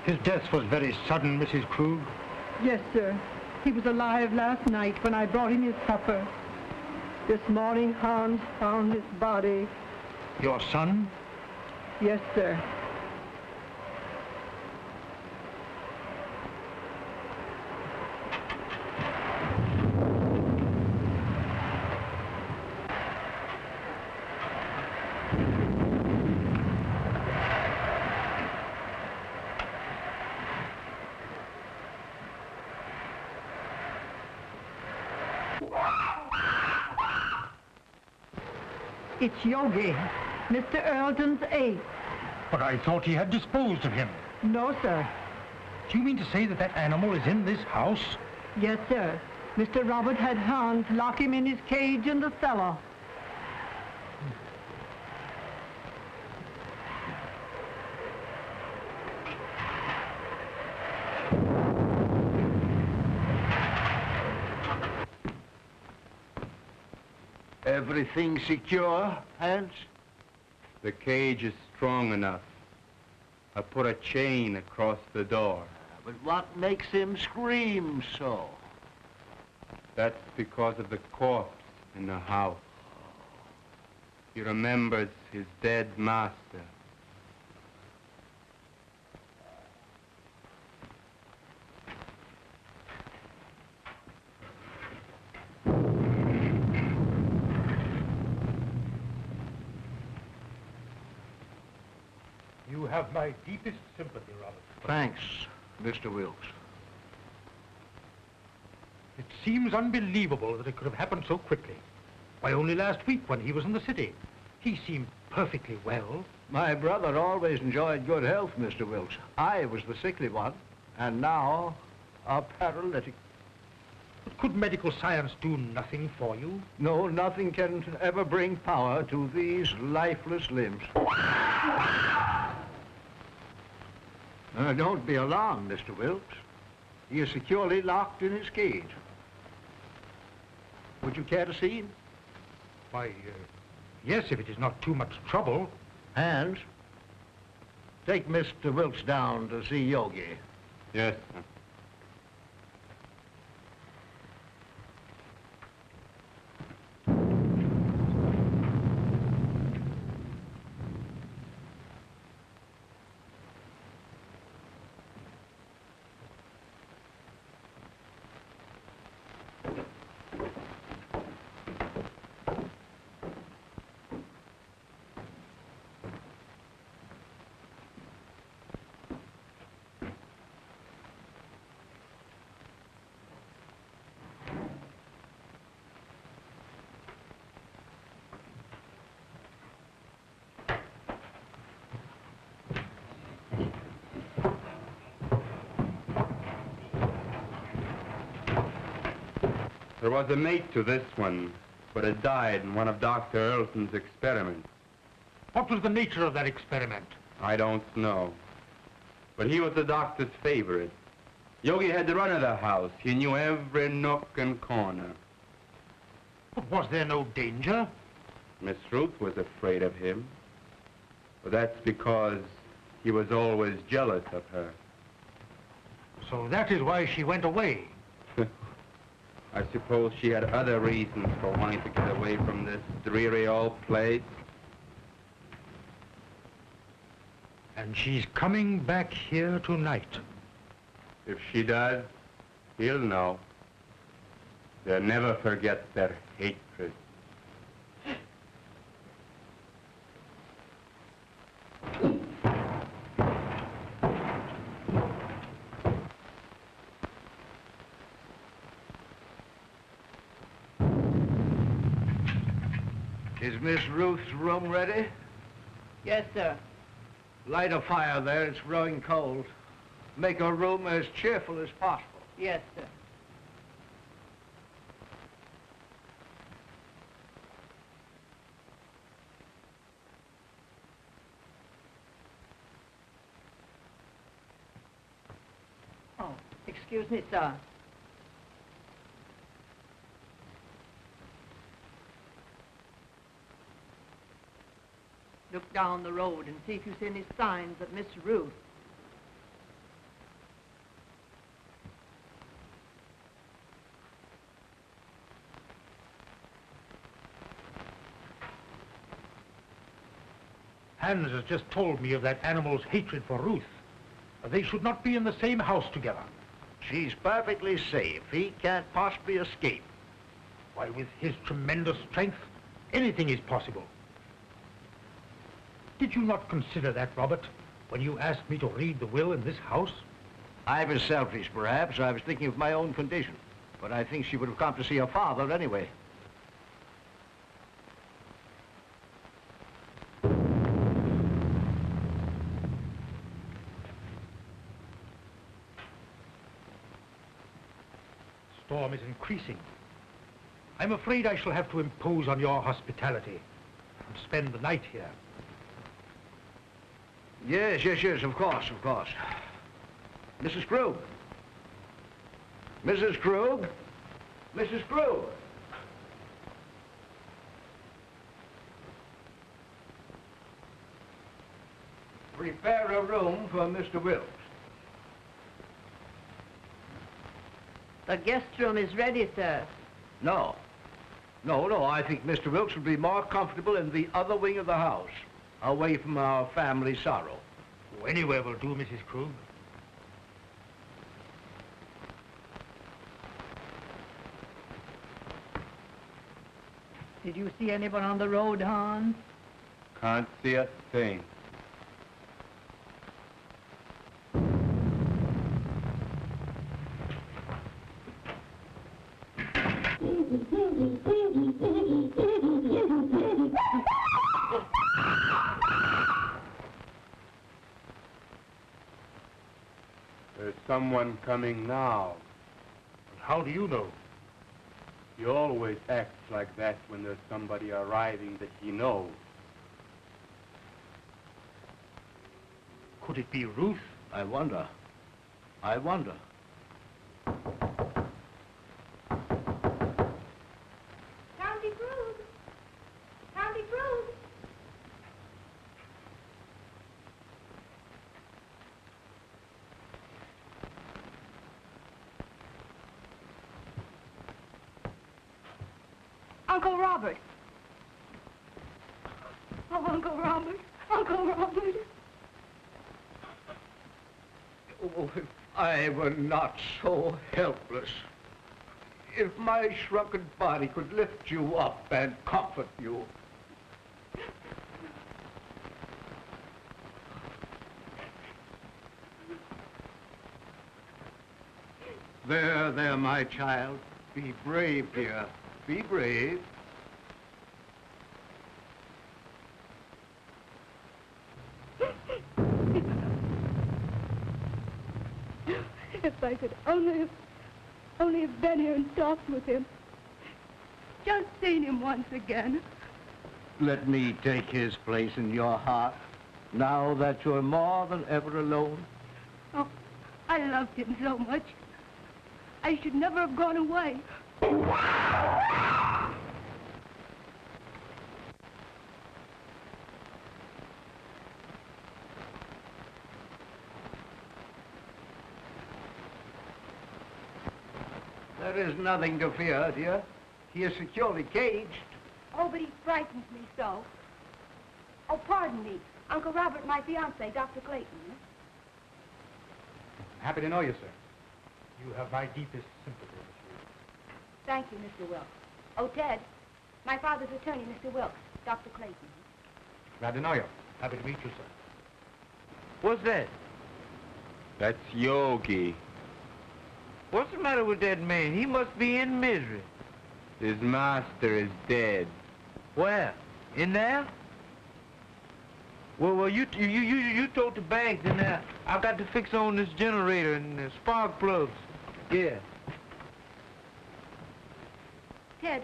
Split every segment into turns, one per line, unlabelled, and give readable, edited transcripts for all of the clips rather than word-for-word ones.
His death was very sudden, Mrs. Krug.
Yes, sir. He was alive last night when I brought him his supper. This morning, Hans found his body.
Your son?
Yes, sir. It's Yogi, Mr. Earlton's ape.
But I thought he had disposed of him.
No, sir.
Do you mean to say that that animal is in this house?
Yes, sir. Mr. Robert had Hans lock him in his cage in the cellar.
Everything secure, Hans?
The cage is strong enough. I put a chain across the door.
But what makes him scream so?
That's because of the corpse in the house. He remembers his dead master.
You have my deepest sympathy, Robert.
Thanks, Mr. Wilkes.
It seems unbelievable that it could have happened so quickly. Why, only last week when he was in the city. He seemed perfectly well.
My brother always enjoyed good health, Mr. Wilkes. I was the sickly one, and now a paralytic.
But could medical science do nothing for you?
No, nothing can ever bring power to these lifeless limbs. Don't be alarmed, Mr. Wilkes. He is securely locked in his cage. Would you care to see him?
Why, yes, if it is not too much trouble.
Hans, take Mr. Wilkes down to see Yogi.
Yes, sir. There was a mate to this one, but it died in one of Dr. Earlton's experiments.
What was the nature of that experiment?
I don't know. But he was the doctor's favorite. Yogi had the run of the house. He knew every nook and corner.
But was there no danger?
Miss Ruth was afraid of him. But that's because he was always jealous of her.
So that is why she went away.
I suppose she had other reasons for wanting to get away from this dreary old place.
And she's coming back here tonight.
If she does, he'll know. They'll never forget their hatred.
Is Miss Ruth's room ready?
Yes, sir.
Light a fire there, it's growing cold. Make her room as cheerful as possible.
Yes, sir. Oh, excuse me, sir. Look down the road and see if you see any signs of Miss Ruth.
Hans has just told me of that animal's hatred for Ruth. They should not be in the same house together.
She's perfectly safe. He can't possibly escape.
Why, with his tremendous strength, anything is possible. Did you not consider that, Robert, when you asked me to read the will in this house?
I was selfish, perhaps. I was thinking of my own condition. But I think she would have come to see her father anyway.
Storm is increasing. I'm afraid I shall have to impose on your hospitality and spend the night here.
Yes, of course. Mrs. Krug. Mrs. Krug? Mrs. Krug! Prepare a room for Mr. Wilkes.
The guest room is ready, sir.
No. I think Mr. Wilkes would be more comfortable in the other wing of the house, away from our family sorrow.
Oh, anywhere will do, Mrs. Krug.
Did you see anyone on the road, Hans?
Can't see a thing. There's someone coming now.
How do you know?
He always acts like that when there's somebody arriving that he knows.
Could it be Ruth?
I wonder.
County Krug! Uncle Robert. Oh, Uncle Robert.
Oh, if I were not so helpless. If my shrunken body could lift you up and comfort you. There, my child. Be brave, dear. Be brave.
If I could only have been here and talked with him. Just seen him once again.
Let me take his place in your heart, now that you're more than ever alone.
Oh, I loved him so much. I should never have gone away.
There is nothing to fear, dear. He is securely caged.
Oh, but he frightens me so. Oh, pardon me. Uncle Robert, my fiancé, Dr. Clayton.
Happy to know you, sir. You have my deepest sympathy, Miss Ruth.
Thank you, Mr. Wilkes. Oh, Ted, my father's attorney, Mr. Wilkes, Dr. Clayton.
Glad to know you. Happy to meet you, sir.
What's that?
That's Yogi.
What's the matter with that man? He must be in misery.
His master is dead.
Where? In there? Well, you told the bank, and I've got to fix on this generator and the spark plugs. Yeah.
Ted,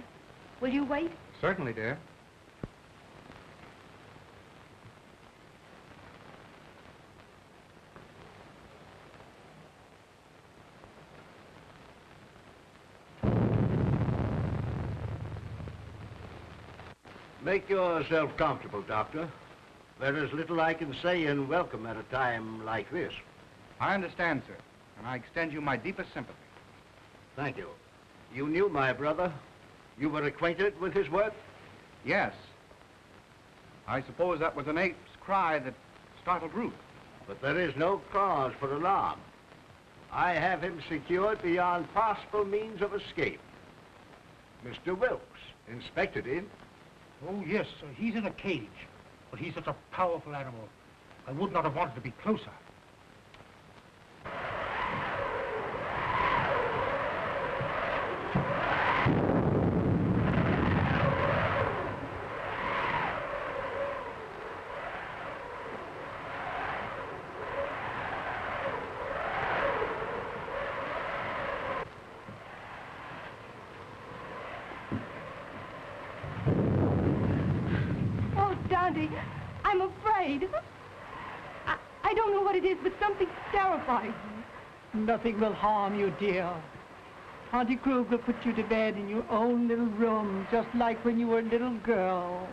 will you wait?
Certainly, dear.
Make yourself comfortable, Doctor. There is little I can say in welcome at a time like this.
I understand, sir, and I extend you my deepest sympathy.
Thank you. You knew my brother. You were acquainted with his work?
Yes. I suppose that was an ape's cry that startled Ruth.
But there is no cause for alarm. I have him secured beyond possible means of escape. Mr. Wilkes inspected him.
Oh, yes, sir. He's in a cage. But he's such a powerful animal. I would not have wanted to be closer.
I'm afraid. I don't know what it is, but something terrifying.
Nothing will harm you, dear. Auntie Krug will put you to bed in your own little room, just like when you were a little girl.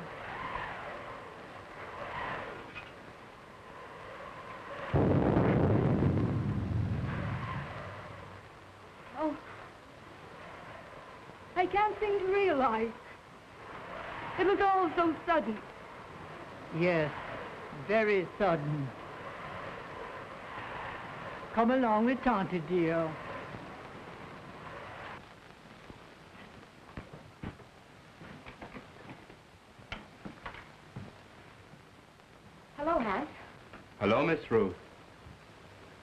Oh, I can't seem to realize. It was all so sudden.
Yes, very sudden. Come along with Tante, dear.
Hello, Hans.
Hello, Miss Ruth.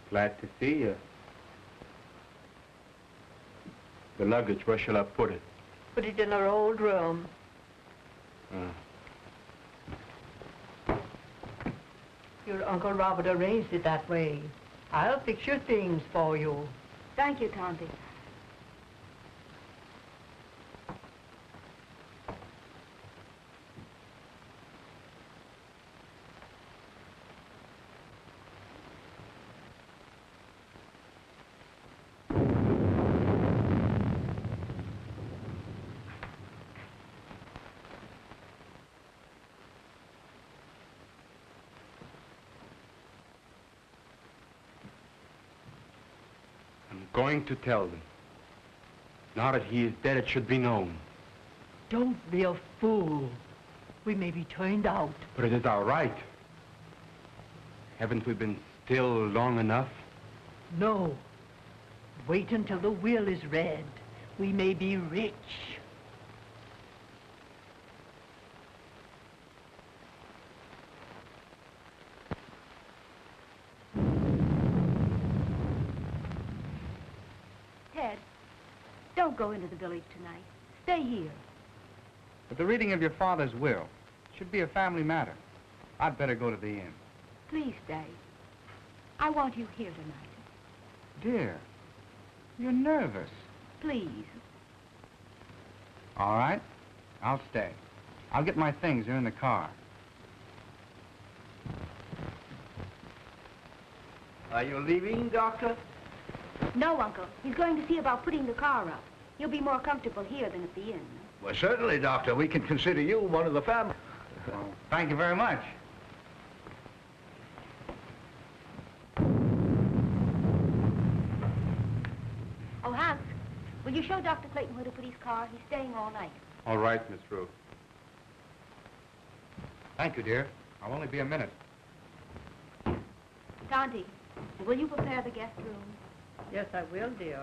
Glad to see you. The luggage, where shall I put it?
Put it in our old room. Your Uncle Robert arranged it that way. I'll fix your things for you.
Thank you, Tante.
Going to tell them. Now that he is dead, it should be known.
Don't be a fool. We may be turned out.
But it is our right. Haven't we been still long enough?
No. Wait until the will is read. We may be rich.
Ted, don't go into the village tonight. Stay here.
But the reading of your father's will should be a family matter. I'd better go to the inn.
Please stay. I want you here tonight.
Dear, you're nervous.
Please.
All right, I'll stay. I'll get my things. They're in the car.
Are you leaving, Doctor?
No, Uncle. He's going to see about putting the car up. You'll be more comfortable here than at the inn.
Well, certainly, Doctor. We can consider you one of the family.
Well, thank you very much.
Oh, Hans, will you show Dr. Clayton where to put his car? He's staying all night.
All right, Miss Ruth.
Thank you, dear. I'll only be a minute.
Tante, will you prepare the guest room?
Yes, I will, dear.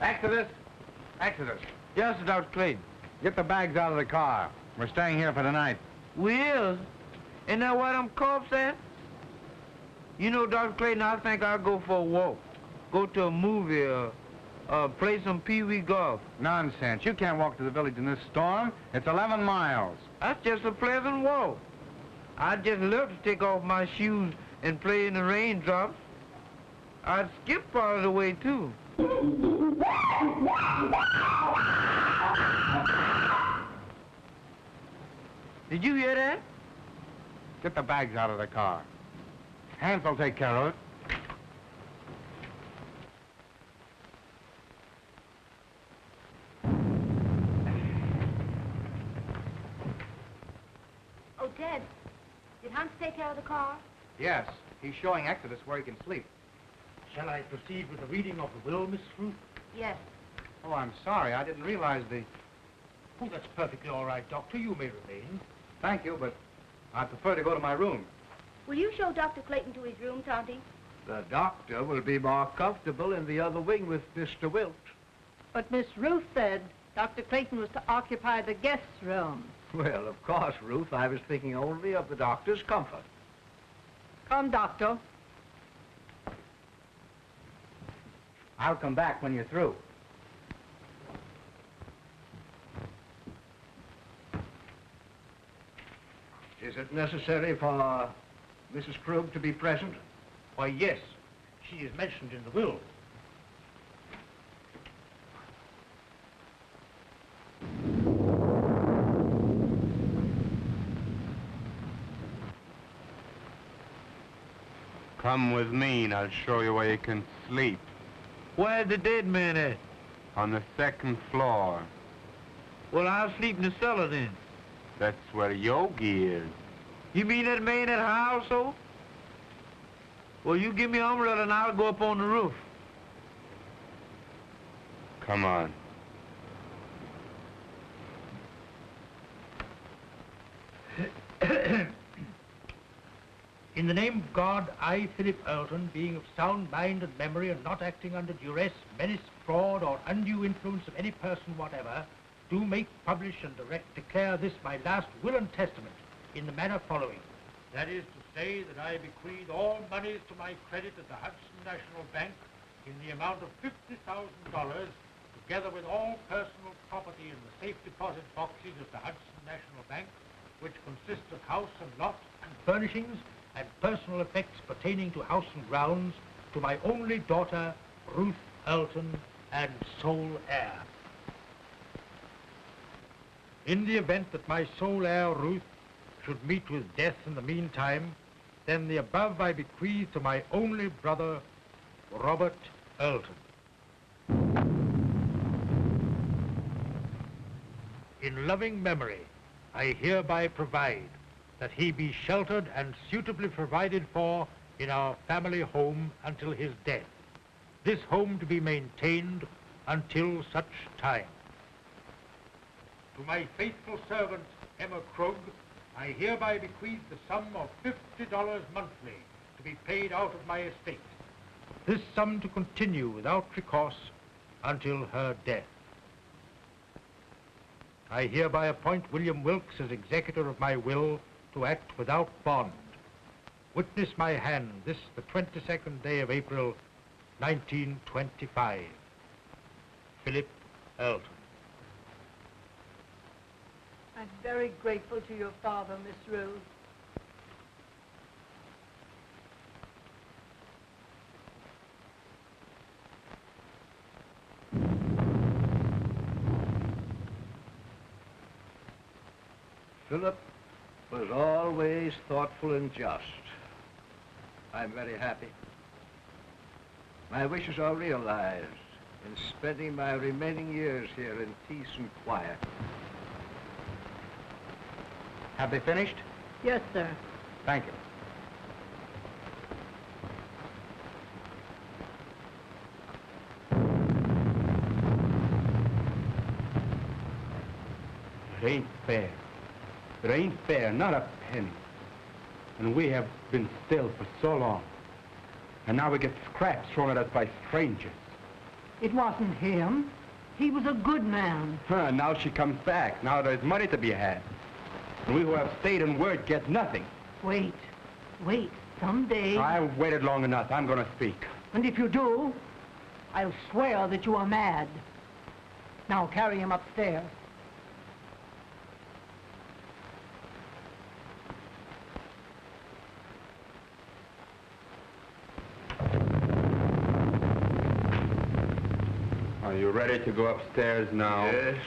Exodus! Exodus!
Yes, Dr. Clayton.
Get the bags out of the car. We're staying here for the night.
We is. Isn't that why them cops at? You know, Dr. Clayton, I think I'll go for a walk. Go to a movie or play some pee-wee golf.
Nonsense. You can't walk to the village in this storm. It's 11 miles.
That's just a pleasant walk. I'd just love to take off my shoes and play in the raindrops. I'd skip part of the way, too. Did you hear that?
Get the bags out of the car. Hans will take care of it.
Ted, did Hans take care of the car?
Yes, he's showing Exodus where he can sleep.
Shall I proceed with the reading of the will, Miss Ruth?
Yes.
Oh, I'm sorry. I didn't realize the...
Oh, that's perfectly all right, Doctor. You may remain.
Thank you, but I prefer to go to my room.
Will you show Dr. Clayton to his room, Tonty?
The doctor will be more comfortable in the other wing with Mr. Wilkes.
But Miss Ruth said Dr. Clayton was to occupy the guest room.
Well, of course, Ruth, I was thinking only of the doctor's comfort.
Come, Doctor.
I'll come back when you're through.
Is it necessary for Mrs. Krug to be present?
Why, yes. She is mentioned in the will.
Come with me and I'll show you where you can sleep.
Where's the dead man at?
On the 2nd floor.
Well, I'll sleep in the cellar then.
That's where Yogi is.
You mean that man at her household? Well, you give me an umbrella and I'll go up on the roof.
Come on.
In the name of God, I, Philip Earlton, being of sound mind and memory and not acting under duress, menace, fraud, or undue influence of any person whatever, do make, publish, and declare this my last will and testament in the manner following. That is to say that I bequeath all monies to my credit at the Hudson National Bank in the amount of $50,000, together with all personal property in the safe deposit boxes of the Hudson National Bank, which consists of house and lot and furnishings and personal effects pertaining to house and grounds, to my only daughter, Ruth Earlton, and sole heir. In the event that my sole heir, Ruth, should meet with death in the meantime, then the above I bequeath to my only brother, Robert Earlton. In loving memory, I hereby provide that he be sheltered and suitably provided for in our family home until his death. This home to be maintained until such time. To my faithful servant, Emma Krug, I hereby bequeath the sum of $50 monthly to be paid out of my estate. This sum to continue without recourse until her death. I hereby appoint William Wilkes as executor of my will to act without bond. Witness my hand this the 22nd day of April, 1925. Philip Earlton.
I'm very grateful to your father, Miss Ruth.
Philip was always thoughtful and just. I'm very happy. My wishes are realized in spending my remaining years here in peace and quiet.
Have they finished?
Yes, sir.
Thank you.
It ain't fair. It ain't fair, not a penny. And we have been still for so long. And now we get scraps thrown at us by strangers.
It wasn't him. He was a good man.
Now she comes back. Now there's money to be had. And we who have stayed in word get nothing.
Wait. Someday...
I've waited long enough. I'm going to speak.
And if you do, I'll swear that you are mad. Now carry him upstairs.
Are you ready to go upstairs now?
Yes.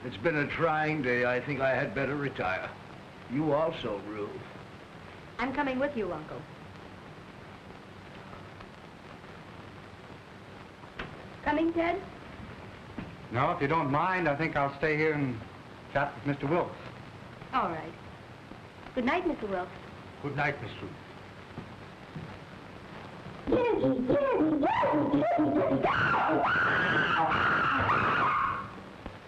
It's been a trying day. I think I had better retire. You also, Ruth.
I'm coming with you, Uncle. Coming, Ted?
No, if you don't mind, I think I'll stay here and chat with Mr. Wilkes.
All right. Good night, Mr. Wilkes.
Good night, Miss Ruth.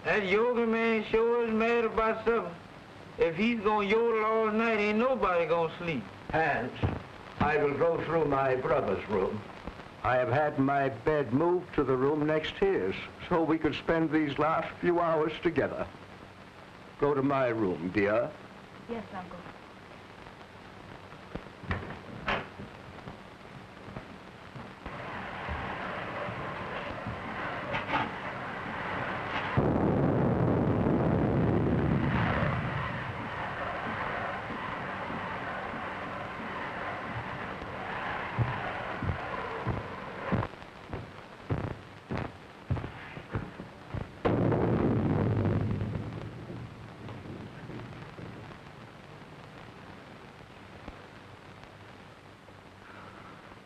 That yoga man sure is mad about something. If he's gonna yodel all night, ain't nobody gonna sleep.
Hans, I will go through my brother's room. I have had my bed moved to the room next to his, so we could spend these last few hours together. Go to my room, dear.
Yes, Uncle.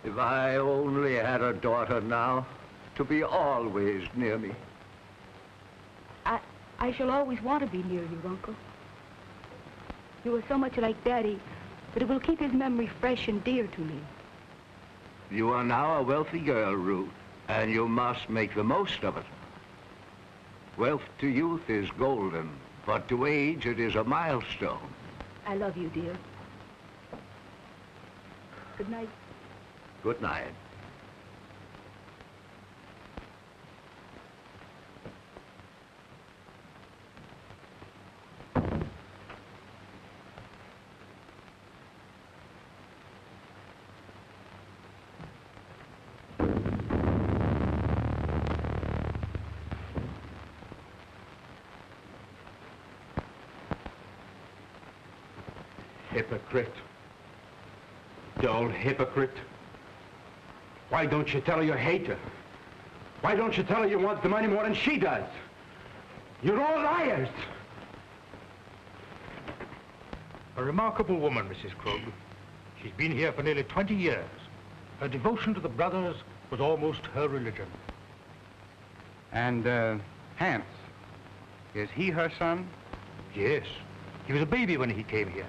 If I only had a daughter now, to be always near me.
I shall always want to be near you, Uncle. You are so much like Daddy that it will keep his memory fresh and dear to me.
You are now a wealthy girl, Ruth, and you must make the most of it. Wealth to youth is golden, but to age it is a milestone.
I love you, dear. Good night.
Good night.
Hypocrite. Dull hypocrite. Why don't you tell her you hate her? Why don't you tell her you want the money more than she does? You're all liars.
A remarkable woman, Mrs. Krug. She's been here for nearly 20 years. Her devotion to the brothers was almost her religion.
And, Hans, is he her son?
Yes. He was a baby when he came here.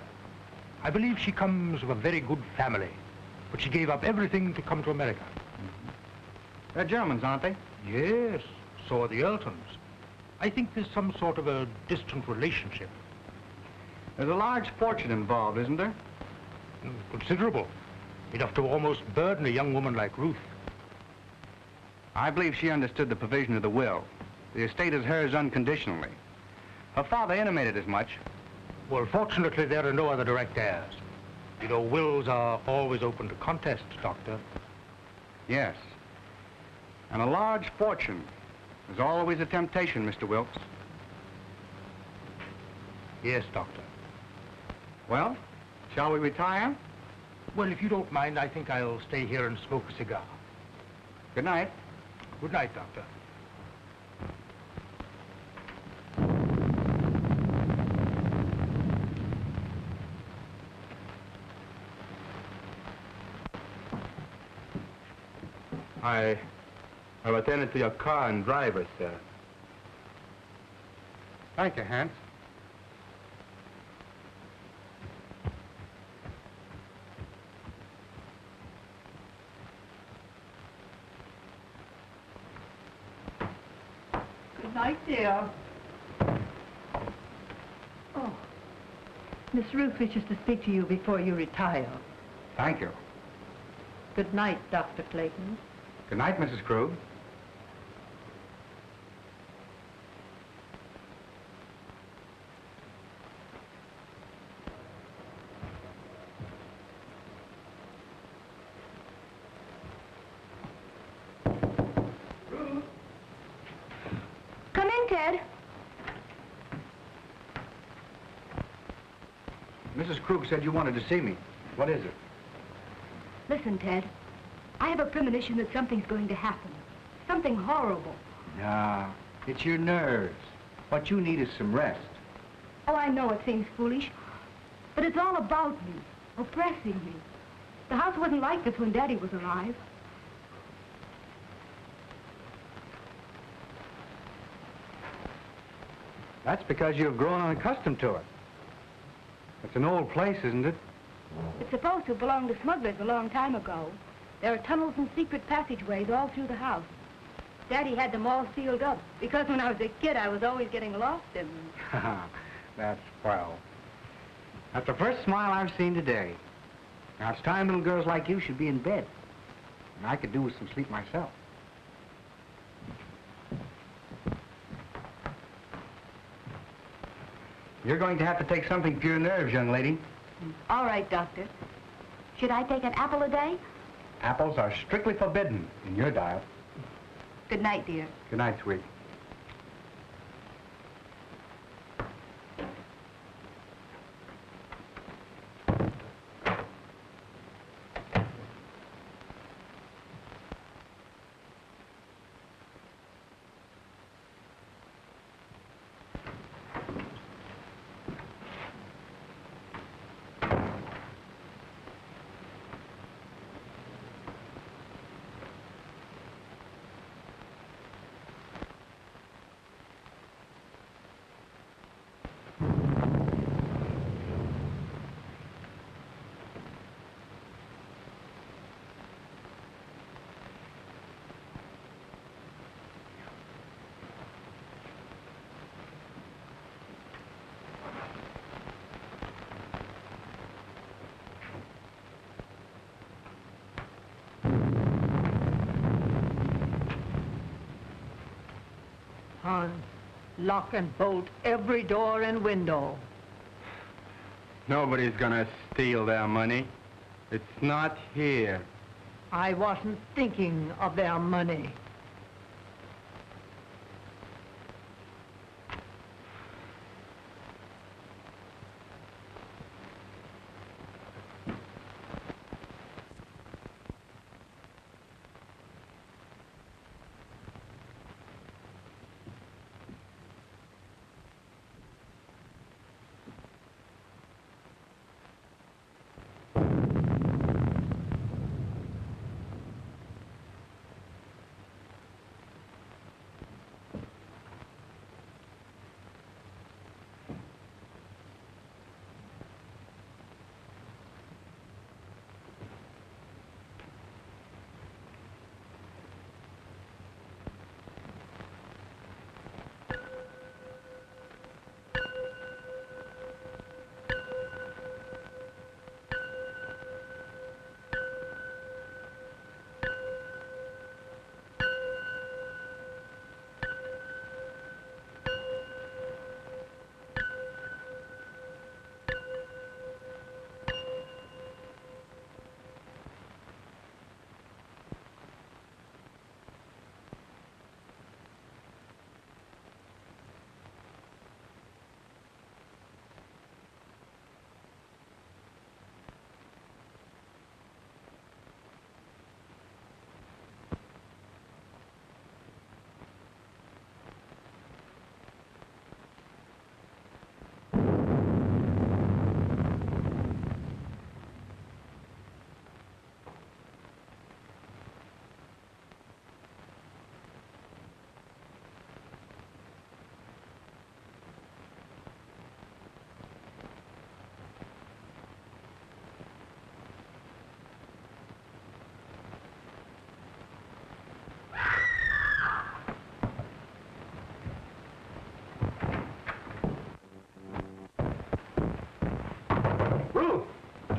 I believe she comes of a very good family, but she gave up everything to come to America.
Mm-hmm. They're Germans, aren't they?
Yes, so are the Earltons. I think there's some sort of a distant relationship.
There's a large fortune involved, isn't there?
Considerable. Enough to almost burden a young woman like Ruth.
I believe she understood the provision of the will. The estate is hers unconditionally. Her father intimated as much.
Well, fortunately, there are no other direct heirs. You know, wills are always open to contest, Doctor.
Yes. And a large fortune is always a temptation, Mr. Wilkes.
Yes, Doctor.
Well, shall we retire?
Well, if you don't mind, I think I'll stay here and smoke a cigar.
Good night.
Good night, Doctor.
I've attended to your car and driver, sir.
Thank you, Hans.
Good night, dear. Oh, Miss Ruth wishes to speak to you before you retire.
Thank you.
Good night, Dr. Clayton.
Good night, Mrs. Krug.
Come in, Ted.
Mrs. Krug said you wanted to see me. What is it?
Listen, Ted. I have a premonition that something's going to happen. Something horrible.
Nah, it's your nerves. What you need is some rest.
Oh, I know it seems foolish, but it's all about me, oppressing me. The house wasn't like this when Daddy was alive.
That's because you've grown unaccustomed to it. It's an old place, isn't it?
It's supposed to have belonged to smugglers a long time ago. There are tunnels and secret passageways all through the house. Daddy had them all sealed up, because when I was a kid, I was always getting lost in them.
That's swell. That's the first smile I've seen today. Now, it's time little girls like you should be in bed. And I could do with some sleep myself. You're going to have to take something for your nerves, young lady.
All right, Doctor. Should I take an apple a day?
Apples are strictly forbidden in your diet.
Good night, dear.
Good night, sweet.
Lock and bolt every door and window.
Nobody's gonna steal their money. It's not here.
I wasn't thinking of their money.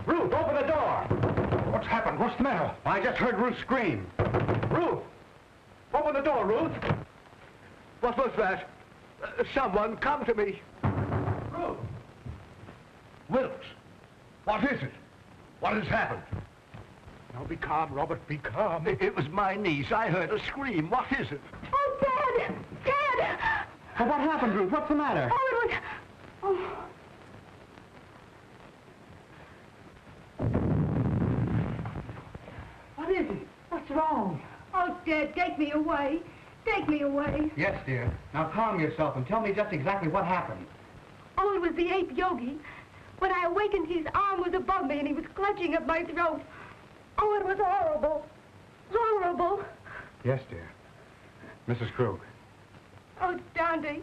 Ruth, open the door! What's happened? What's the matter? I just heard Ruth scream. Ruth! Open the door, Ruth!
What was that? Someone come to me.
Ruth! Wilkes! What is it? What has happened? Now be calm, Robert, be calm.
It was my niece. I heard a scream. What is it?
Oh, Dad! Dad!
Well, what happened, Ruth? What's the matter?
Oh, it was... Oh.
What is it? What's wrong?
Oh, Dad, take me away. Take me away.
Yes, dear. Now calm yourself and tell me just exactly what happened.
Oh, it was the ape Yogi. When I awakened, his arm was above me and he was clutching at my throat. Oh, it was horrible. Horrible.
Yes, dear. Mrs. Krug.
Oh, Dante.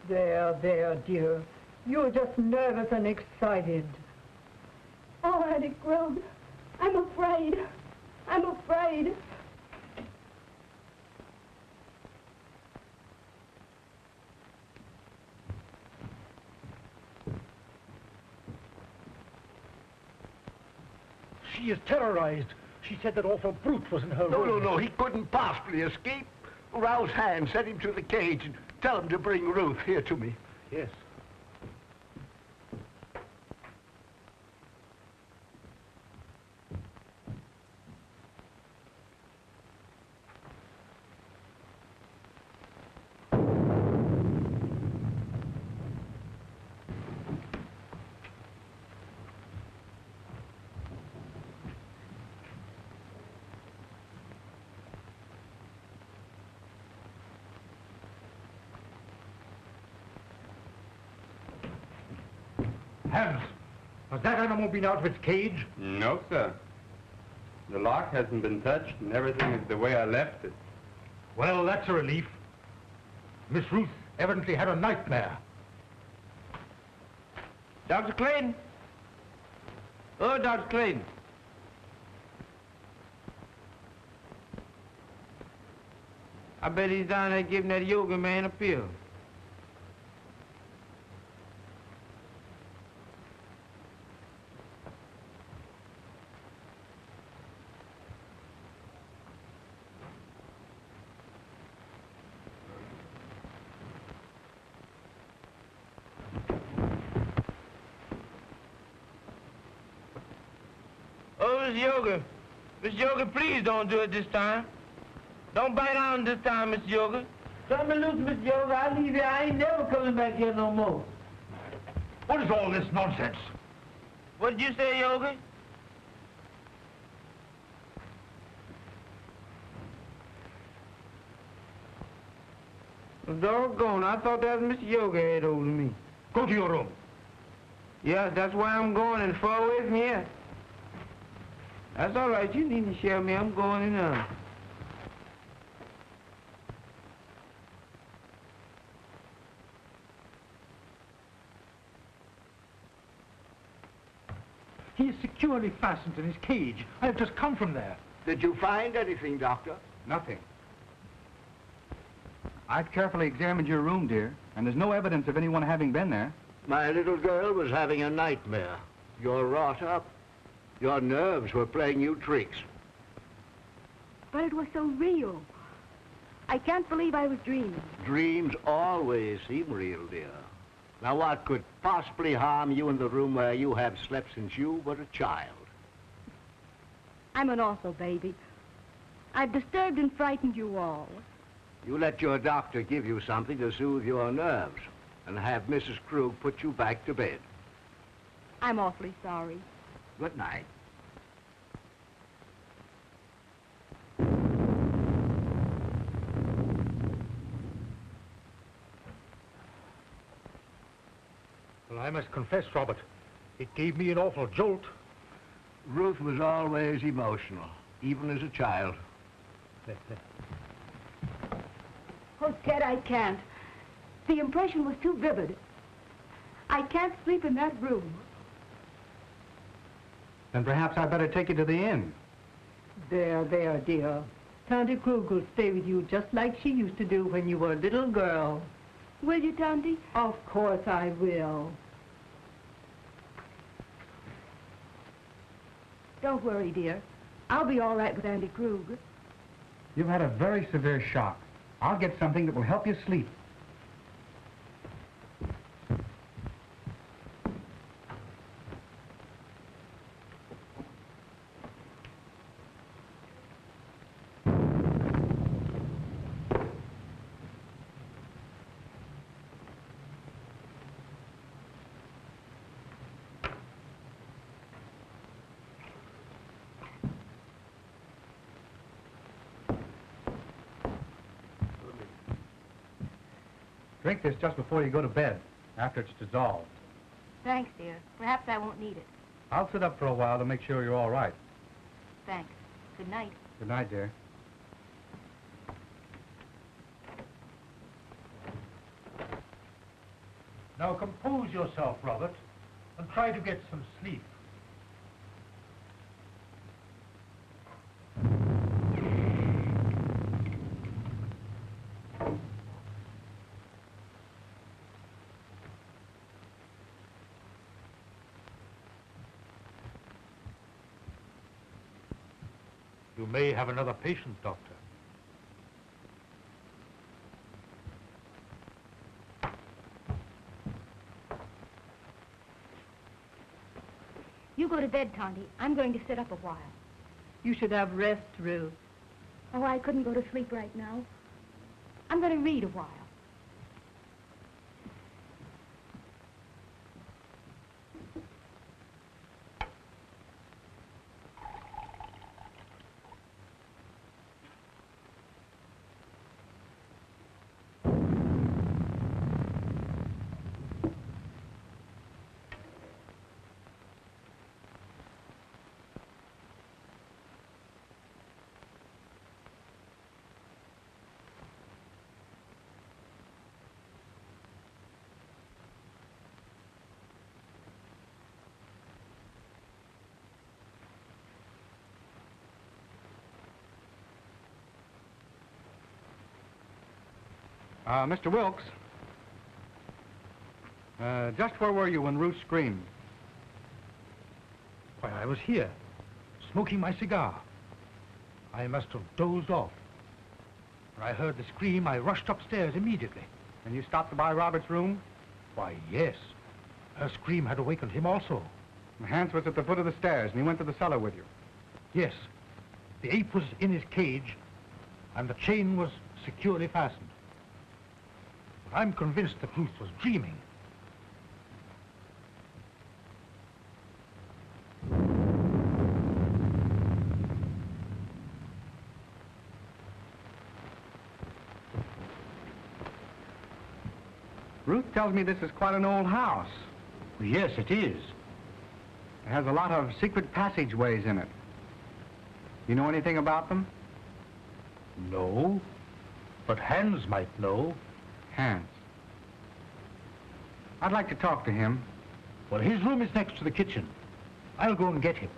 There, dear. You're just nervous and excited.
Oh, Auntie Krug, I'm afraid. I'm afraid.
She is terrorized. She said that awful brute was in her room.
No, he couldn't possibly escape. Rouse Hand, send him to the cage and tell him to bring Ruth here to me.
Yes. Hans, has that animal been out of its cage?
No, sir. The lock hasn't been touched, and everything is the way I left it.
Well, that's a relief. Miss Ruth evidently had a nightmare.
Dr. Clayton? Oh, Dr. Clayton. I bet he's down there giving that yoga man a pill. Oh, Miss Yoga. Miss Yoga, please don't do it this time. Don't bite on this time, Miss Yoga. Cut me loose, Miss Yoga. I leave here. I ain't never coming back here no more.
What is all this nonsense?
What did you say, Yoga? Doggone, I thought that was Miss Yoga had hold of me.
Go to your room.
Yes, that's where I'm going, and far away from here. That's all right. You needn't share me. I'm going in now.
He is securely fastened in his cage. I have just come from there.
Did you find anything, Doctor?
Nothing. I've carefully examined your room, dear, and there's no evidence of anyone having been there.
My little girl was having a nightmare. You're wrought up. Your nerves were playing you tricks.
But it was so real. I can't believe I was dreaming.
Dreams always seem real, dear. Now, what could possibly harm you in the room where you have slept since you were a child?
I'm an awful baby. I've disturbed and frightened you all.
You let your doctor give you something to soothe your nerves and have Mrs. Krug put you back to bed.
I'm awfully sorry.
Good night.
Well, I must confess, Robert, it gave me an awful jolt.
Ruth was always emotional, even as a child.
Oh, Ted, I can't. The impression was too vivid. I can't sleep in that room.
Then perhaps I'd better take you to the inn.
There, dear. Tante Krug will stay with you just like she used to do when you were a little girl.
Will you, Tante?
Of course I will.
Don't worry, dear. I'll be all right with Auntie Krug.
You've had a very severe shock. I'll get something that will help you sleep. Drink this just before you go to bed, after it's dissolved.
Thanks, dear. Perhaps I won't need it.
I'll sit up for a while to make sure you're all right.
Thanks. Good night.
Good night, dear.
Now compose yourself, Robert, and try to get some sleep. You may have another patient, Doctor.
You go to bed, Tonty. I'm going to sit up a while.
You should have rest, Ruth.
Oh, I couldn't go to sleep right now. I'm going to read a while.
Mr. Wilkes, just where were you when Ruth screamed?
Why, I was here, smoking my cigar. I must have dozed off. When I heard the scream, I rushed upstairs immediately.
And you stopped by Robert's room?
Why, yes. Her scream had awakened him also.
Hans was at the foot of the stairs, and he went to the cellar with you.
Yes. The ape was in his cage, and the chain was securely fastened. But I'm convinced that Ruth was dreaming.
Ruth tells me this is quite an old house.
Yes, it is.
It has a lot of secret passageways in it. You know anything about them?
No, but Hans might know.
Hans. I'd like to talk to him.
Well, his room is next to the kitchen. I'll go and get him.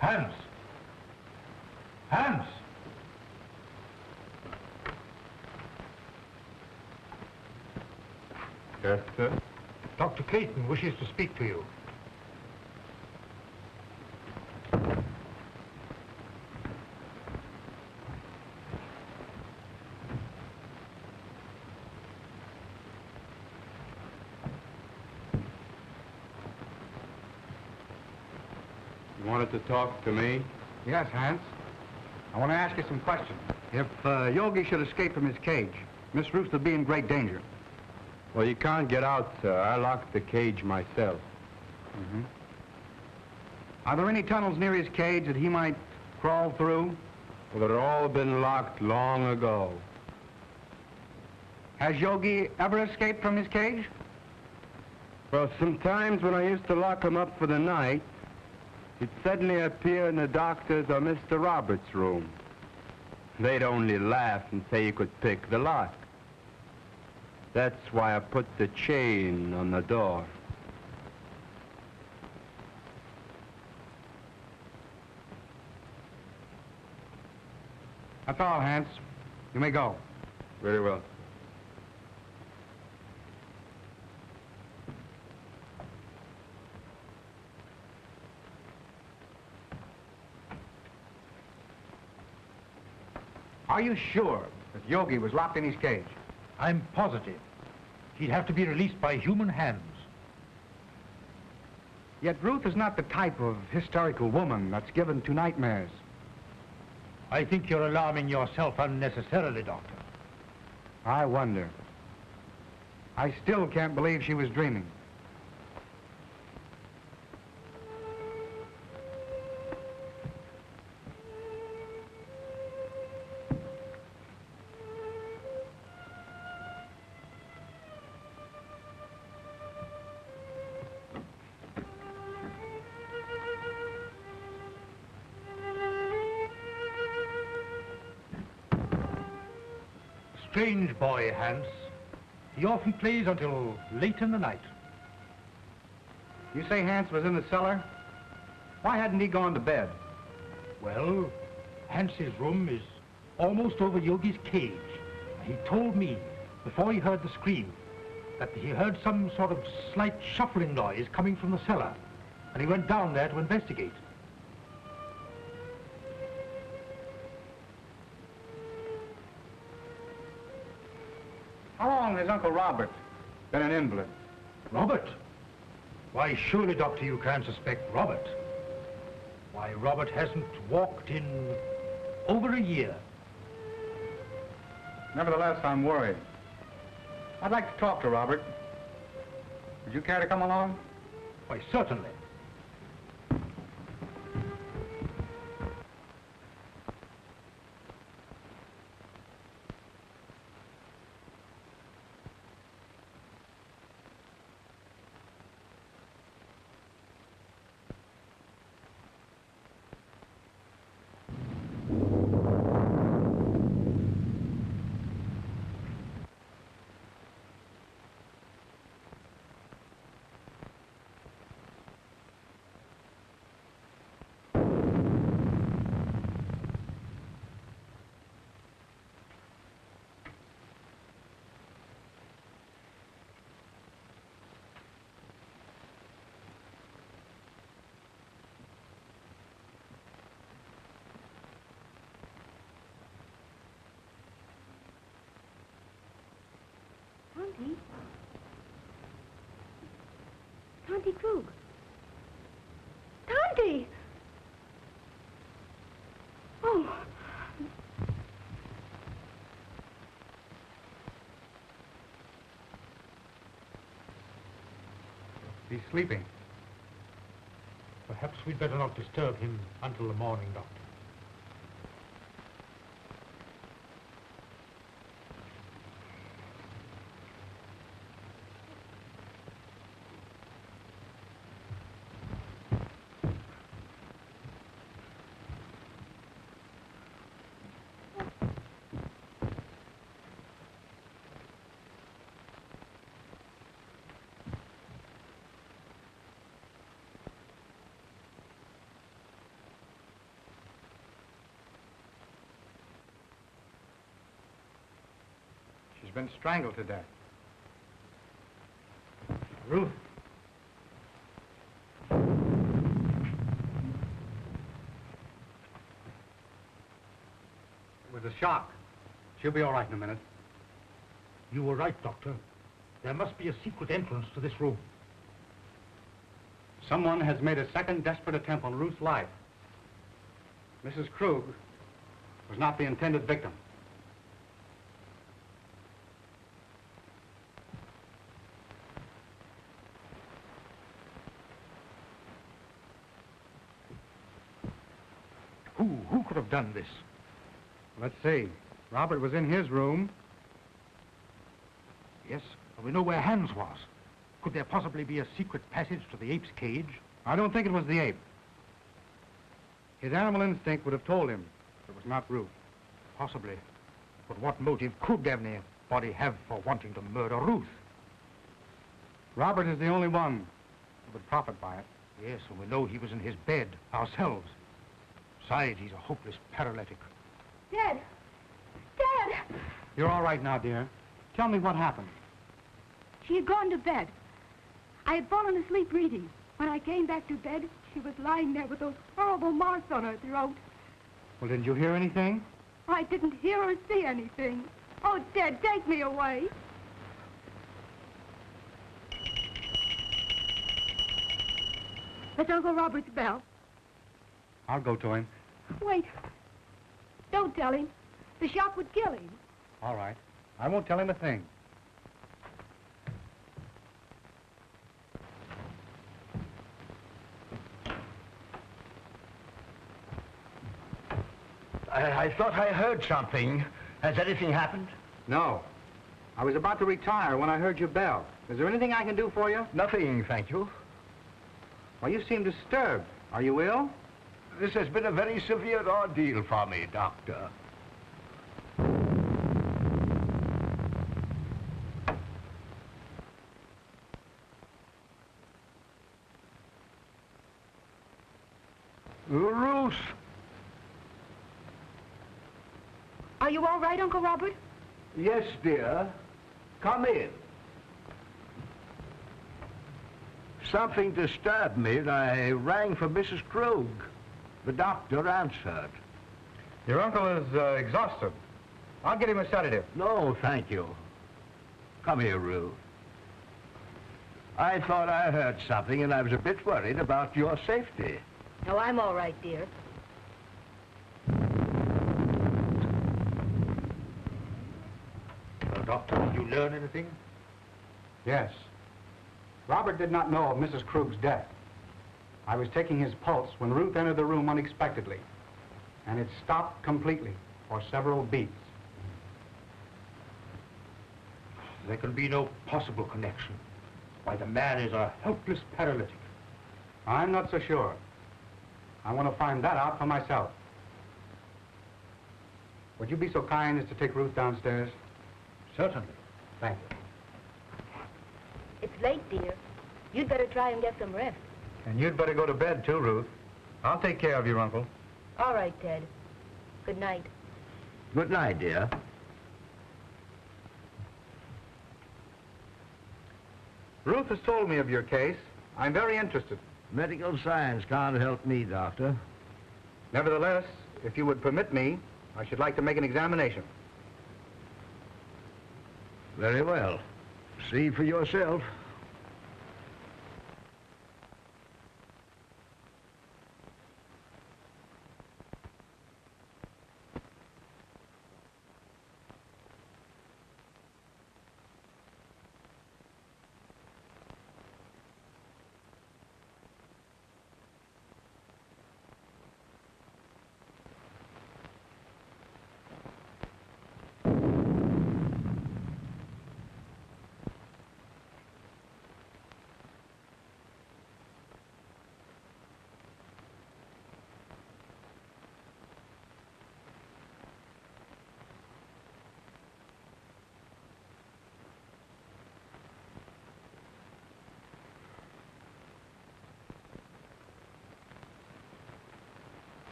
Hans! Hans!
Yes, sir?
Dr. Clayton wishes to speak to you.
You wanted to talk to me?
Yes, Hans. I want to ask you some questions. If Yogi should escape from his cage, Miss Ruth would be in great danger.
Well, you can't get out, sir. I locked the cage myself.
Mm-hmm. Are there any tunnels near his cage that he might crawl through?
Well, they've all been locked long ago.
Has Yogi ever escaped from his cage?
Well, sometimes when I used to lock him up for the night, he'd suddenly appear in the doctor's or Mr. Roberts' room. They'd only laugh and say he could pick the lock. That's why I put the chain on the door.
That's all, Hans. You may go.
Very well.
Are you sure that Yogi was locked in his cage?
I'm positive. He'd have to be released by human hands.
Yet Ruth is not the type of hysterical woman that's given to nightmares.
I think you're alarming yourself unnecessarily, Doctor.
I wonder. I still can't believe she was dreaming.
Strange boy, Hans. He often plays until late in the night.
You say Hans was in the cellar? Why hadn't he gone to bed?
Well, Hans's room is almost over Yogi's cage. He told me, before he heard the scream, that he heard some sort of slight shuffling noise coming from the cellar, and he went down there to investigate.
How long has Uncle Robert been an invalid?
Robert? Why, surely, Doctor, you can't suspect Robert. Why, Robert hasn't walked in over a year.
Nevertheless, I'm worried. I'd like to talk to Robert. Would you care to come along?
Why, certainly.
Tanti Krug. Tanti! Oh.
He's sleeping.
Perhaps we'd better not disturb him until the morning, Doctor.
She's been strangled to death.
Ruth.
It was a shock. She'll be all right in a minute.
You were right, Doctor. There must be a secret entrance to this room.
Someone has made a second desperate attempt on Ruth's life. Mrs. Krug was not the intended victim.
Who could have done this?
Let's see. Robert was in his room.
Yes, but we know where Hans was. Could there possibly be a secret passage to the ape's cage?
I don't think it was the ape. His animal instinct would have told him it was not Ruth.
Possibly. But what motive could anybody have for wanting to murder Ruth?
Robert is the only one who would profit by it.
Yes, and we know he was in his bed ourselves. Besides, he's a hopeless paralytic.
Dad! Dad!
You're all right now, dear. Tell me what happened.
She had gone to bed. I had fallen asleep reading. When I came back to bed, she was lying there with those horrible marks on her throat.
Well, didn't you hear anything?
I didn't hear or see anything. Oh, Dad, take me away. It's Uncle Robert's bell.
I'll go to him.
Wait. Don't tell him. The shock would kill him.
All right. I won't tell him a thing.
I thought I heard something. Has anything happened?
No. I was about to retire when I heard your bell. Is there anything I can do for you?
Nothing, thank you.
Well, you seem disturbed. Are you ill?
This has been a very severe ordeal for me, Doctor. Ruth!
Are you all right, Uncle Robert?
Yes, dear. Come in. Something disturbed me, and I rang for Mrs. Krug. The doctor answered.
Your uncle is exhausted. I'll get him a sedative.
No, thank you. Come here, Ruth. I thought I heard something, and I was a bit worried about your safety.
No, I'm all right, dear.
Doctor, did you learn anything?
Yes. Robert did not know of Mrs. Krug's death. I was taking his pulse when Ruth entered the room unexpectedly, and it stopped completely for several beats.
There can be no possible connection. Why, the man is a helpless paralytic.
I'm not so sure. I want to find that out for myself. Would you be so kind as to take Ruth downstairs?
Certainly.
Thank you.
It's late, dear. You'd better try and get some rest.
And you'd better go to bed, too, Ruth. I'll take care of your uncle.
All right, Ted. Good night.
Good night, dear.
Ruth has told me of your case. I'm very interested.
Medical science can't help me, Doctor.
Nevertheless, if you would permit me, I should like to make an examination.
Very well. See for yourself.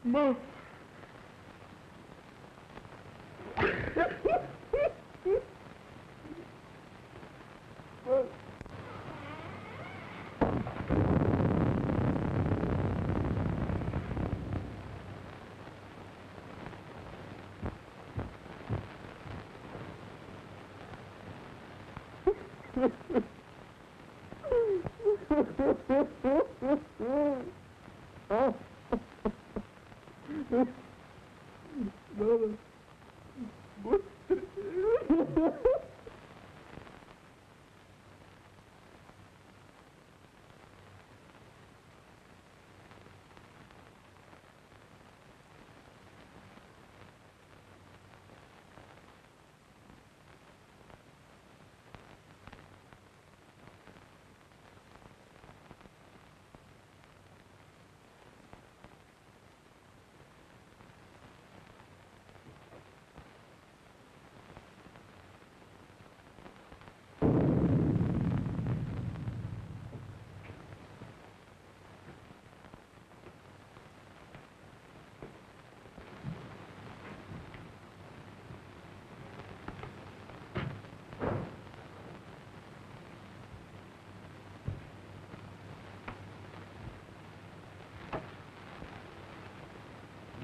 Mom.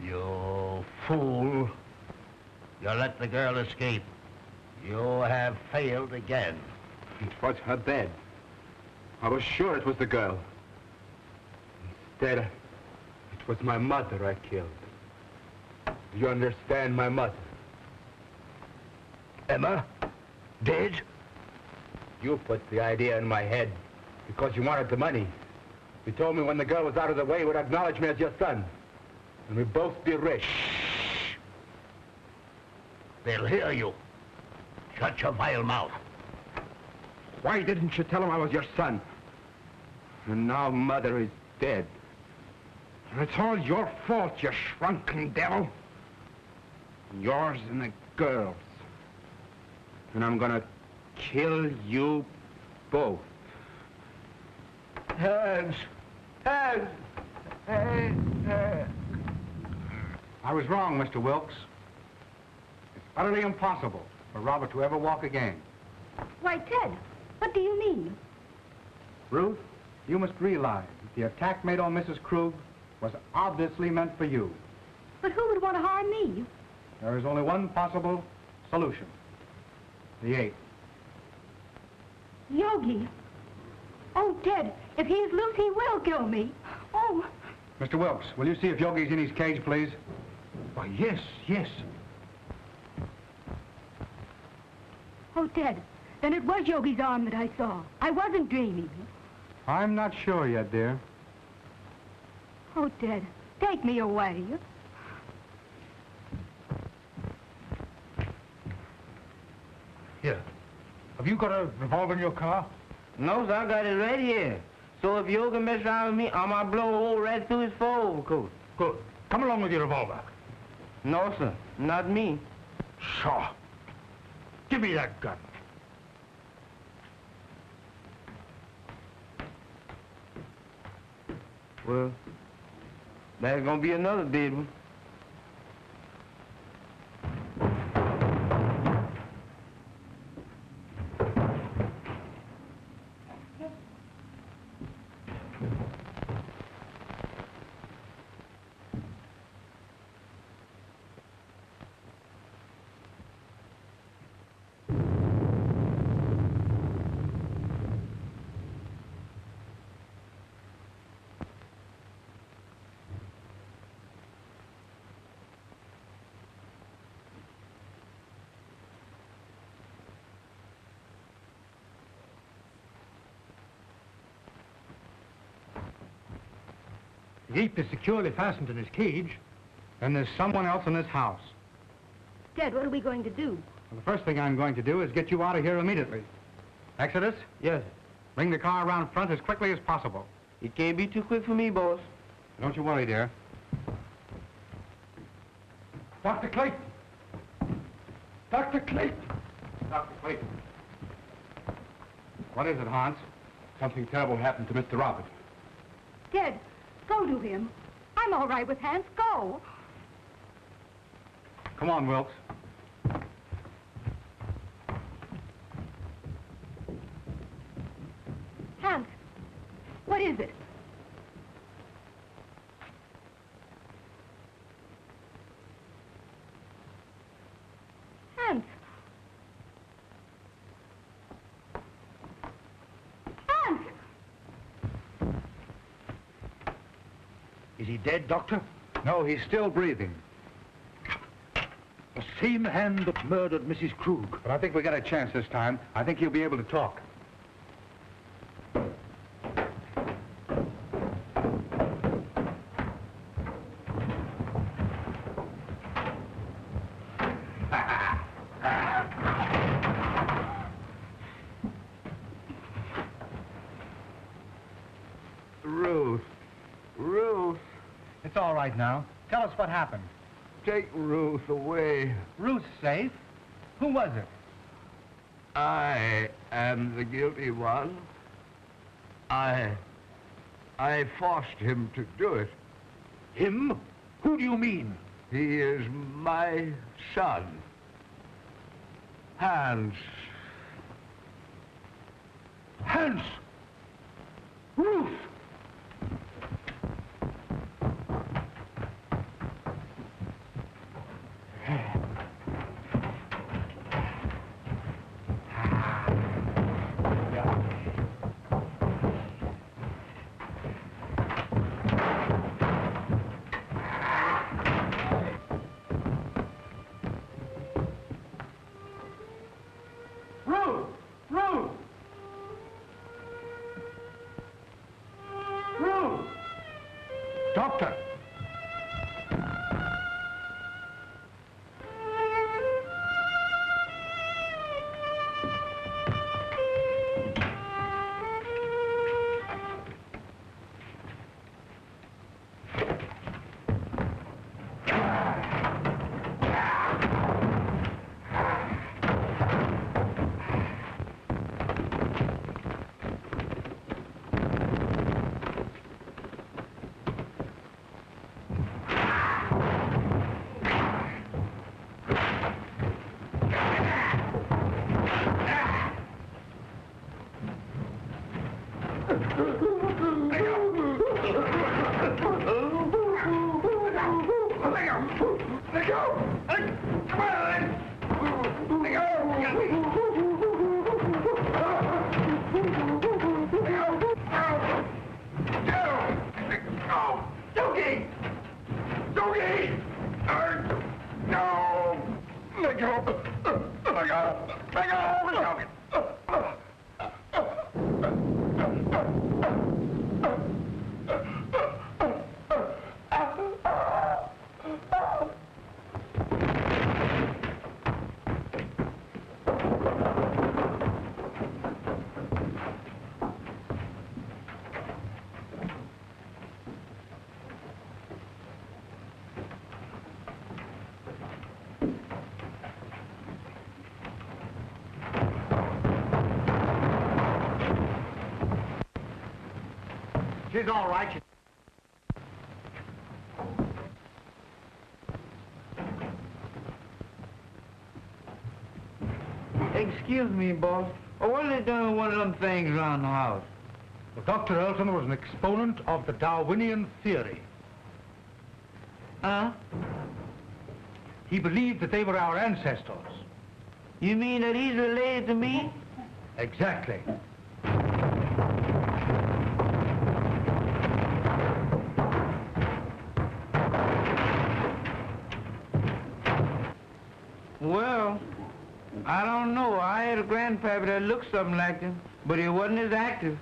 You fool. You let the girl escape. You have failed again.
It was her bed. I was sure it was the girl. Instead, it was my mother I killed. Do you understand, my mother?
Emma? Dead?
You put the idea in my head Because you wanted the money. You told me when the girl was out of the way, you would acknowledge me as your son. And we'd both be rich.
Shh. They'll hear you. Shut your vile mouth.
Why didn't you tell him I was your son? And now Mother is dead. And it's all your fault, you shrunken devil. Yours and the girls. And I'm gonna kill you both.
Hands! Hands!
I was wrong, Mr. Wilkes. It's utterly impossible for Robert to ever walk again.
Why, Ted, what do you mean?
Ruth, you must realize that the attack made on Mrs. Krug was obviously meant for you.
But who would want to harm me?
There is only one possible solution. The ape.
Yogi. Oh, Ted, if he's loose, he will kill me. Oh.
Mr. Wilkes, will you see if Yogi's in his cage, please?
Why, yes, yes.
Oh, Ted, then it was Yogi's arm that I saw. I wasn't dreaming.
I'm not sure yet, dear.
Oh, Ted, take me away.
Here. Have you got a revolver in your car?
No, sir, I got it right here. So if you can mess around with me, I might blow a hole right through his fur overcoat.
Good. Come along with your revolver.
No, sir, not me.
Sure. Give me that gun.
Well, that's gonna be another dead one.
The ape is securely fastened in his cage.
Then there's someone else in this house.
Ted, what are we going to do?
Well, the first thing I'm going to do is get you out of here immediately. Exodus,
Yes,
bring the car around front as quickly as possible.
it can't be too quick for me, boss.
Don't you worry, dear.
Dr. Clayton! Dr. Clayton!
Dr. Clayton. What is it, Hans?
Something terrible happened to Mr. Robert.
Ted, go to him. I'm all right with Hans. Go.
Come on, Wilkes.
Hans, what is it? Hans. Hans!
Is he dead, Doctor?
No, he's still breathing.
The same hand that murdered Mrs. Krug.
But I think we got a chance this time. I think he'll be able to talk.
Ruth,
It's all right now. Tell us what happened.
take Ruth away.
Ruth's safe? Who was it?
I am the guilty one. I forced him to do it.
Him? Who do you mean?
He is my son. Hans.
Hans! Ruth!
She's all right.
Excuse me, boss. What are they doing with one of them things around the house?
Well, Dr. Earlton was an exponent of the Darwinian theory.
Huh?
He believed that they were our ancestors.
You mean that he's related to me?
Exactly.
Well, I don't know. I had a grandpappy that looked something like him, but he wasn't as active.